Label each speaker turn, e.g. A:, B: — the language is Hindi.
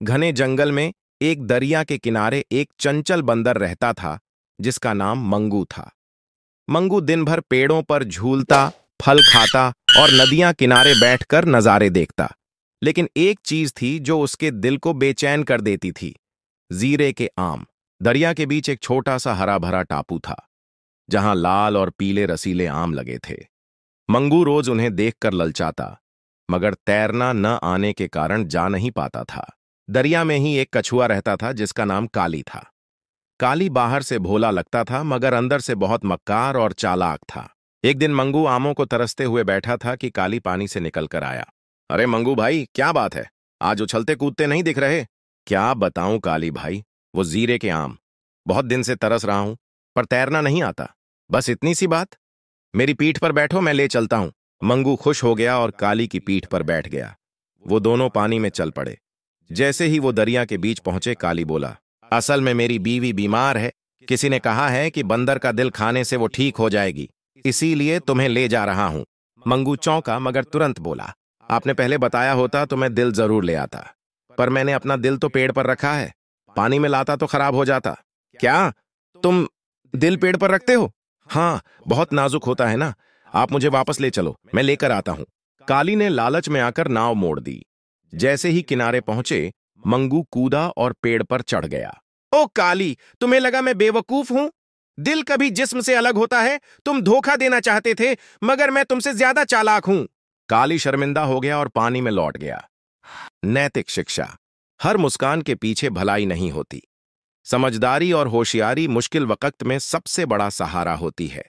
A: घने जंगल में एक दरिया के किनारे एक चंचल बंदर रहता था जिसका नाम मंगू था। मंगू दिन भर पेड़ों पर झूलता, फल खाता और नदियां किनारे बैठकर नजारे देखता। लेकिन एक चीज थी जो उसके दिल को बेचैन कर देती थी। जीरे के आम। दरिया के बीच एक छोटा सा हरा भरा टापू था जहां लाल और पीले रसीले आम लगे थे। मंगू रोज उन्हें देखकर ललचाता, मगर तैरना न आने के कारण जा नहीं पाता था। दरिया में ही एक कछुआ रहता था जिसका नाम काली था। काली बाहर से भोला लगता था मगर अंदर से बहुत मक्कार और चालाक था। एक दिन मंगू आमों को तरसते हुए बैठा था कि काली पानी से निकलकर आया। अरे मंगू भाई, क्या बात है? आज उछलते कूदते नहीं दिख रहे। क्या बताऊं काली भाई, वो जीरे के आम। बहुत दिन से तरस रहा हूं, पर तैरना नहीं आता। बस इतनी सी बात। मेरी पीठ पर बैठो, मैं ले चलता हूं। मंगू खुश हो गया और काली की पीठ पर बैठ गया। वो दोनों पानी में चल पड़े। जैसे ही वो दरिया के बीच पहुंचे, काली बोला, असल में मेरी बीवी बीमार है। किसी ने कहा है कि बंदर का दिल खाने से वो ठीक हो जाएगी, इसीलिए तुम्हें ले जा रहा हूं। मंगू चौंका मगर तुरंत बोला, आपने पहले बताया होता तो मैं दिल जरूर ले आता, पर मैंने अपना दिल तो पेड़ पर रखा है। पानी में लाता तो खराब हो जाता। क्या तुम दिल पेड़ पर रखते हो? हाँ, बहुत नाजुक होता है ना। आप मुझे वापस ले चलो, मैं लेकर आता हूं। काली ने लालच में आकर नाव मोड़ दी। जैसे ही किनारे पहुंचे, मंगू कूदा और पेड़ पर चढ़ गया। ओ काली, तुम्हें लगा मैं बेवकूफ हूं? दिल कभी जिस्म से अलग होता है। तुम धोखा देना चाहते थे, मगर मैं तुमसे ज्यादा चालाक हूं। काली शर्मिंदा हो गया और पानी में लौट गया। नैतिक शिक्षा। हर मुस्कान के पीछे भलाई नहीं होती। समझदारी और होशियारी मुश्किल वक्त में सबसे बड़ा सहारा होती है।